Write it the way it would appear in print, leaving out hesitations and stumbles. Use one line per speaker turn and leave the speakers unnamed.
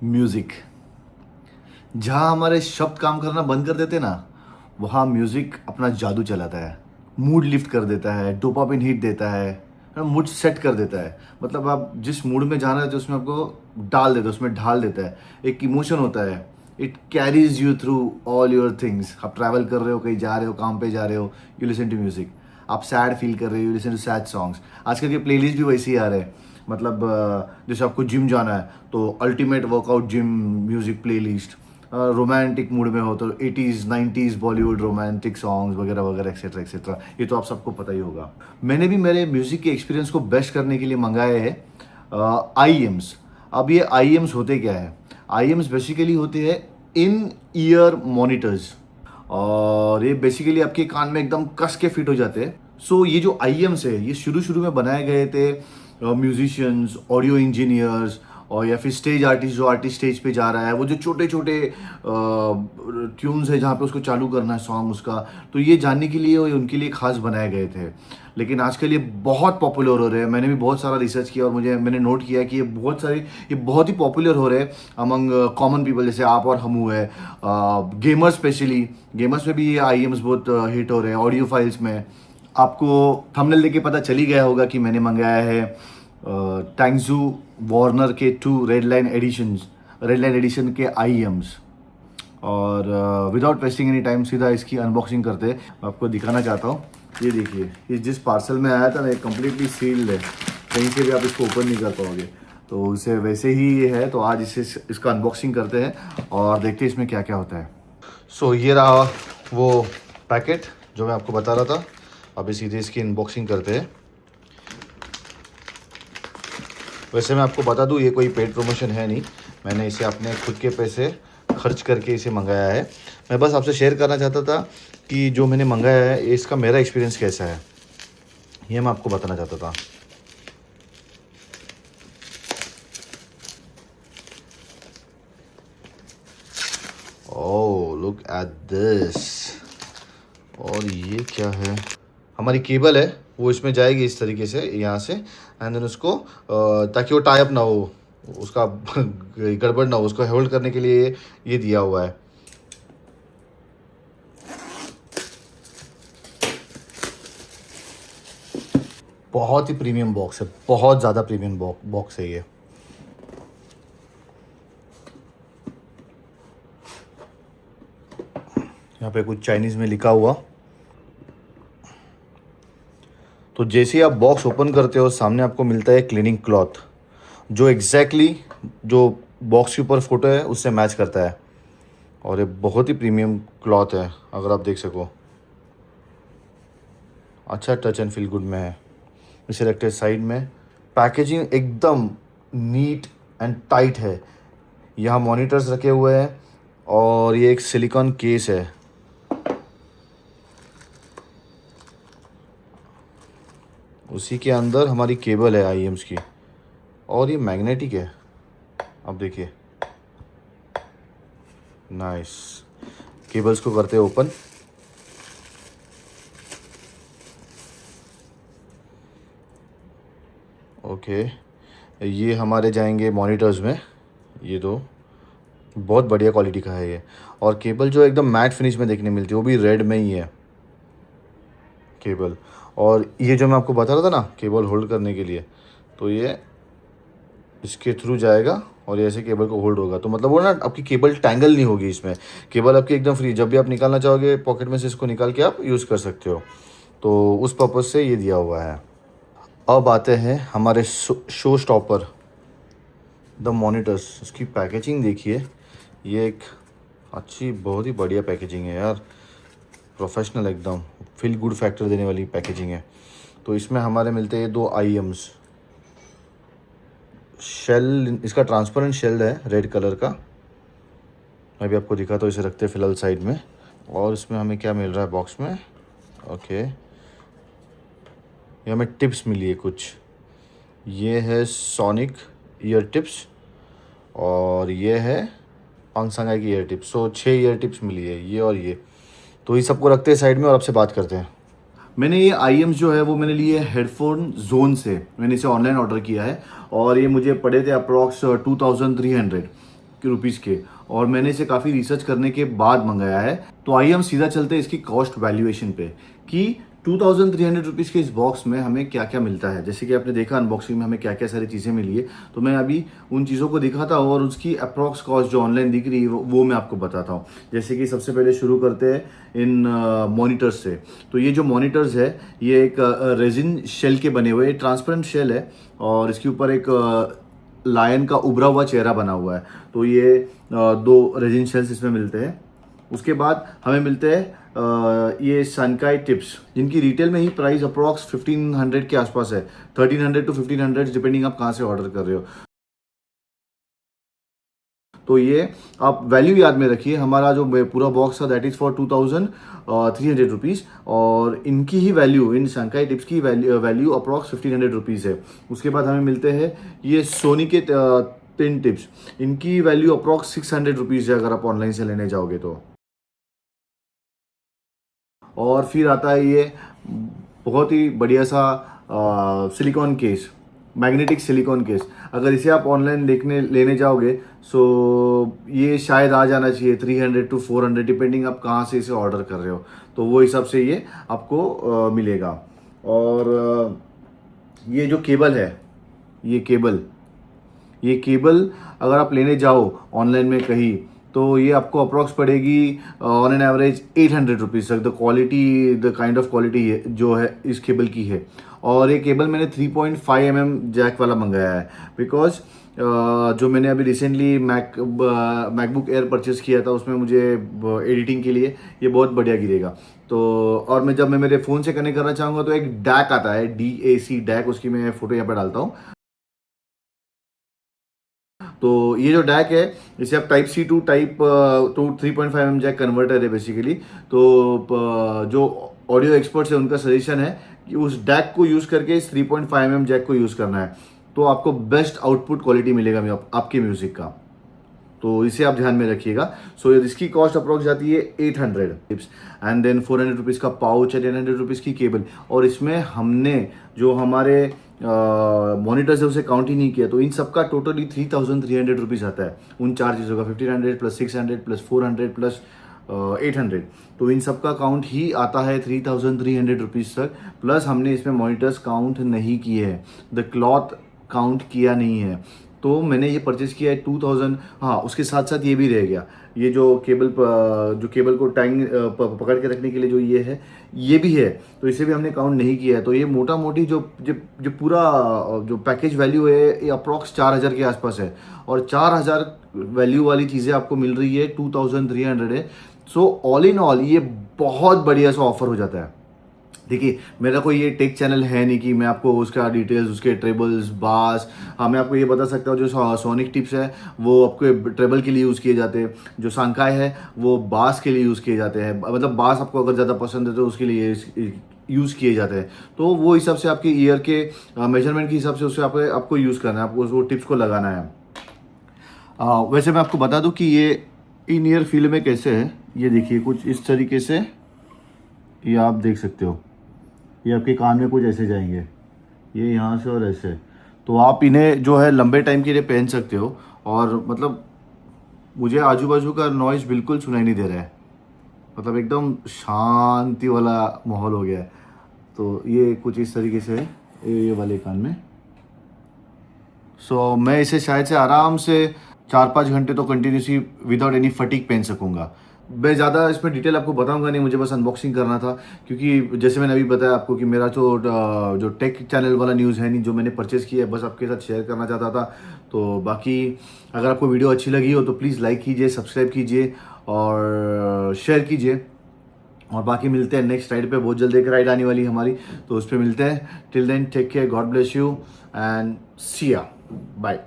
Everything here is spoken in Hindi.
म्यूज़िक। जहाँ हमारे शब्द काम करना बंद कर देते ना, वहाँ म्यूज़िक अपना जादू चलाता है। मूड लिफ्ट कर देता है, डोपामिन हिट देता है, मूड सेट कर देता है। मतलब आप जिस मूड में जाना रहते हो उसमें आपको डाल देता है, उसमें ढाल देता है। एक इमोशन होता है, it carries you through all your things. आप ट्रैवल कर रहे हो, कहीं जा रहे हो, काम पे जा रहे हो, यू लिसन टू म्यूज़िक। आप सैड फील कर रहे हो, you listen to sad songs. आजकल के प्लेलिस्ट भी वैसे ही आ रहे हैं। मतलब जैसे आपको जिम जाना है तो ultimate workout gym music playlist. Romantic mood में हो तो 80s 90s Bollywood romantic songs वगैरह वगैरह एक्सेट्रा एक्सेट्रा। ये तो आप सबको पता ही होगा। मैंने भी मेरे म्यूज़िक के एक्सपीरियंस को बेस्ट करने के लिए मंगाए हैं आई एम्स। अब ये आई एम्स होते क्या है? आई एम्स बेसिकली होते हैं इन ईयर मॉनिटर्स, और ये बेसिकली आपके कान में एकदम कस के फिट हो जाते हैं। सो ये जो आई एम्स है ये शुरू शुरू में बनाए गए थे म्यूजिशियंस, ऑडियो इंजीनियर्स, और या फिर स्टेज आर्टिस्ट, जो आर्टिस्ट स्टेज पे जा रहा है, वो जो छोटे छोटे ट्यून्स है जहाँ पे उसको चालू करना है सॉन्ग उसका, तो ये जानने के लिए उनके लिए खास बनाए गए थे। लेकिन आजकल ये बहुत पॉपुलर हो रहे हैं। मैंने भी बहुत सारा रिसर्च किया और मैंने नोट किया कि ये बहुत ही पॉपुलर हो रहे हैं अमंग कॉमन पीपल, जैसे आप और हम हुए, गेमर्स स्पेशली। गेमर्स में भी ये आई एम्स बहुत हिट हो रहे हैं। ऑडियो फाइल्स में आपको थंबनेल देख के पता चल ही गया होगा कि मैंने मंगाया है टैंगजू वार्नर के 2 रेड लाइन एडिशन के आई एम्स। और विदाउट वेस्टिंग एनी टाइम सीधा इसकी अनबॉक्सिंग करते हैं। मैं आपको दिखाना चाहता हूँ। ये देखिए, ये जिस पार्सल में आया था ना, ये कम्प्लीटली सील्ड है, कहीं से भी आप इसको ओपन नहीं कर पाओगे। तो उसे वैसे ही ये है। तो आज इसका अनबॉक्सिंग करते हैं और देखते हैं इसमें क्या क्या होता है। सो ये रहा वो पैकेट जो मैं आपको बता रहा था। अभी सीधे इसकी अनबॉक्सिंग करते हैं। वैसे मैं आपको बता दूं, ये कोई पेड प्रमोशन है नहीं। मैंने इसे अपने खुद के पैसे खर्च करके इसे मंगाया है। मैं बस आपसे शेयर करना चाहता था कि जो मैंने मंगाया है इसका मेरा एक्सपीरियंस कैसा है, ये मैं आपको बताना चाहता था। Oh look at this. और ये क्या है? हमारी केबल है वो इसमें जाएगी इस तरीके से यहाँ से, एंड देन उसको ताकि वो टाई अप ना हो, उसका गड़बड़ ना हो, उसको होल्ड करने के लिए ये दिया हुआ है। बहुत ही प्रीमियम बॉक्स है, बहुत ज़्यादा प्रीमियम बॉक्स है ये। यहाँ पे कुछ चाइनीज़ में लिखा हुआ। तो जैसे ही आप बॉक्स ओपन करते हो सामने आपको मिलता है क्लीनिंग क्लॉथ, जो एग्जैक्टली जो बॉक्स के ऊपर फोटो है उससे मैच करता है। और ये बहुत ही प्रीमियम क्लॉथ है, अगर आप देख सको। अच्छा टच एंड फील गुड में है। इसे रखते हैं साइड में। पैकेजिंग एकदम नीट एंड टाइट है। यहाँ मॉनिटर्स रखे हुए हैं और ये एक सिलिकॉन केस है। उसी के अंदर हमारी केबल है आई एम्स की, और ये मैग्नेटिक है। अब देखिए, नाइस। केबल्स को करते हैं ओपन। ओके, ये हमारे जाएंगे मॉनिटर्स में। ये तो बहुत बढ़िया क्वालिटी का है ये। और केबल जो एकदम मैट फिनिश में देखने मिलती है, वो भी रेड में ही है केबल। और ये जो मैं आपको बता रहा था ना केबल होल्ड करने के लिए, तो ये इसके थ्रू जाएगा और ये ऐसे केबल को होल्ड होगा। तो मतलब वो ना आपकी केबल टैंगल नहीं होगी इसमें। केबल आपकी एकदम फ्री, जब भी आप निकालना चाहोगे पॉकेट में से इसको निकाल के आप यूज़ कर सकते हो। तो उस पर्पज़ से ये दिया हुआ है। अब आते हैं हमारे शो स्टॉपर द मॉनिटर्स। इसकी पैकेजिंग देखिए, ये एक अच्छी बहुत ही बढ़िया पैकेजिंग है यार, प्रोफेशनल एकदम फील गुड फैक्टर देने वाली पैकेजिंग है। तो इसमें हमारे मिलते हैं 2 आई एम्स। शेल इसका ट्रांसपेरेंट शेल है रेड कलर का। मैं भी आपको दिखाता हूँ, इसे रखते हैं फिलहाल साइड में। और इसमें हमें क्या मिल रहा है बॉक्स में? ओके, ये हमें टिप्स मिली है कुछ। ये है सोनिक ईयर टिप्स और ये है पांगसांगा की ईयर टिप्स। सो 6 ईयर टिप्स मिली है, ये और ये। तो ये सबको रखते हैं साइड में और आपसे बात करते हैं। मैंने ये आई एम्स जो है वो मैंने लिए हेडफोन जोन से। मैंने इसे ऑनलाइन ऑर्डर किया है और ये मुझे पड़े थे अप्रॉक्स 2300। रुपीज़ के, और मैंने इसे काफ़ी रिसर्च करने के बाद मंगाया है। तो आइए हम सीधा चलते हैं इसकी कॉस्ट वैल्यूएशन पे कि 2300 रुपीज़ के इस बॉक्स में हमें क्या क्या मिलता है। जैसे कि आपने देखा अनबॉक्सिंग में हमें क्या क्या सारी चीज़ें मिली है, तो मैं अभी उन चीज़ों को दिखाता हूँ और उसकी अप्रॉक्स कॉस्ट जो ऑनलाइन दिख रही है वो मैं आपको बताता हूँ। जैसे कि सबसे पहले शुरू करते हैं इन मॉनिटर्स से। तो ये जो मॉनिटर्स है ये एक रेजिन शेल के बने हुए, ट्रांसपेरेंट शेल है और इसके ऊपर एक लायन का उभरा हुआ चेहरा बना हुआ है। तो ये दो रेजिन शेल्स इसमें मिलते हैं। उसके बाद हमें मिलते हैं ये सनकाई टिप्स, जिनकी रिटेल में ही प्राइस अप्रॉक्स 1500 के आसपास है, 1300 टू 1500 डिपेंडिंग आप कहाँ से ऑर्डर कर रहे हो। तो ये आप वैल्यू याद में रखिए, हमारा जो पूरा बॉक्स था दैट इज़ फॉर 2300 रुपीज़, और इनकी ही वैल्यू, इन शंकाई टिप्स की वैल्यू अप्रॉक्स 1500 रुपीज़ है। उसके बाद हमें मिलते हैं ये सोनी के पिन टिप्स, इनकी वैल्यू अप्रॉक्स 600 रुपीज़ है अगर आप ऑनलाइन से लेने जाओगे तो। और फिर आता है ये बहुत ही बढ़िया सा silicon case, magnetic silicon case. अगर इसे आप ऑनलाइन देखने लेने जाओगे सो ये शायद आ जाना चाहिए 300 टू 400 डिपेंडिंग आप कहाँ से इसे ऑर्डर कर रहे हो, तो वो हिसाब से ये आपको मिलेगा। और ये जो केबल है, ये केबल अगर आप लेने जाओ ऑनलाइन में कहीं तो ये आपको अप्रॉक्स पड़ेगी ऑन एन एवरेज 800 रुपीज़ तक। The quality, the kind of quality जो है इस केबल की है। और ये केबल मैंने 3.5 mm जैक वाला मंगाया है बिकॉज जो मैंने अभी रिसेंटली मैकबुक एयर परचेस किया था उसमें मुझे एडिटिंग के लिए ये बहुत बढ़िया गिरेगा। तो और मैं जब मैं मेरे फ़ोन से कनेक्ट करना चाहूँगा तो एक डैक आता है, DAC डैक, उसकी मैं फ़ोटो यहाँ पर डालता हूँ। तो ये जो डैक है इसे आप type C to 3.5 mm jack converter है बेसिकली। तो जो ऑडियो एक्सपर्ट्स है उनका सजेशन है कि उस डैक को यूज़ करके इस 3.5 mm जैक को यूज़ करना है, तो आपको बेस्ट आउटपुट क्वालिटी मिलेगा आपके म्यूज़िक का। तो इसे आप ध्यान में रखिएगा। सो इसकी कॉस्ट अप्रोक्स जाती है 800 टिप्स, एंड देन 400 रुपीज़ का पाउच है, 10 रुपीज़ की केबल। और इसमें हमने जो हमारे मॉनिटर्स है उसे काउंट ही नहीं किया, तो इन सबका टोटली 3300 रुपीज़ आता है उन चार चीज़ों का, 1500 प्लस 600 प्लस 400 प्लस 800। तो इन सबका काउंट ही आता है 3300 रुपीज़ तक। प्लस हमने इसमें मॉनिटर्स काउंट नहीं किए हैं, द क्लॉथ काउंट किया नहीं है। तो मैंने ये परचेज़ किया है 2000। हाँ, उसके साथ साथ ये भी रह गया, ये जो केबल को टाइंग पकड़ के रखने के लिए जो ये है ये भी है, तो इसे भी हमने काउंट नहीं किया है। तो ये मोटा मोटी जो पूरा जो पैकेज वैल्यू है ये अप्रॉक्स 4000 के आसपास है, और 4000 वैल्यू वाली चीज़ें आपको मिल रही है 2300 है। सो ऑल इन ऑल ये बहुत बढ़िया सा ऑफर हो जाता है। देखिए, मेरा कोई ये टेक चैनल है नहीं कि मैं आपको उसका डिटेल्स, उसके ट्रेबल्स, बास, हाँ मैं आपको ये बता सकता हूँ जो सोनिक टिप्स है वो आपके ट्रेबल के लिए यूज़ किए जाते हैं, जो सांकाई है वो बास के लिए यूज़ किए जाते हैं, मतलब बास आपको अगर ज़्यादा पसंद है तो उसके लिए यूज़ किए जाते हैं। तो वो हिसाब से आपके ईयर के मेजरमेंट के हिसाब से उससे आपको यूज़ करना है, आपको वो टिप्स को लगाना है। वैसे मैं आपको बता दूं कि ये इन ईयर फील्ड में कैसे है, ये देखिए कुछ इस तरीके से, ये आप देख सकते हो, ये आपके कान में कुछ ऐसे जाएंगे, ये यहाँ से और ऐसे। तो आप इन्हें जो है लंबे टाइम के लिए पहन सकते हो, और मतलब मुझे आजू बाजू का नॉइज़ बिल्कुल सुनाई नहीं दे रहा है, मतलब एकदम शांति वाला माहौल हो गया है। तो ये कुछ इस तरीके से है ये वाले कान में। सो मैं इसे शायद से आराम से 4-5 घंटे तो कंटिन्यूसली विदाउट एनी फटीक पहन सकूँगा। मैं ज़्यादा इसमें डिटेल आपको बताऊंगा नहीं, मुझे बस अनबॉक्सिंग करना था, क्योंकि जैसे मैंने अभी बताया आपको कि मेरा जो टेक चैनल वाला न्यूज़ है नहीं, जो मैंने परचेज़ किया है बस आपके साथ शेयर करना चाहता था। तो बाकी अगर आपको वीडियो अच्छी लगी हो तो प्लीज़ लाइक कीजिए, सब्सक्राइब कीजिए और शेयर कीजिए। और बाकी मिलते हैं नेक्स्ट राइड पे, बहुत जल्द एक राइड आने वाली हमारी, तो उस पर मिलते हैं। Till then take care, God bless you and see ya, bye.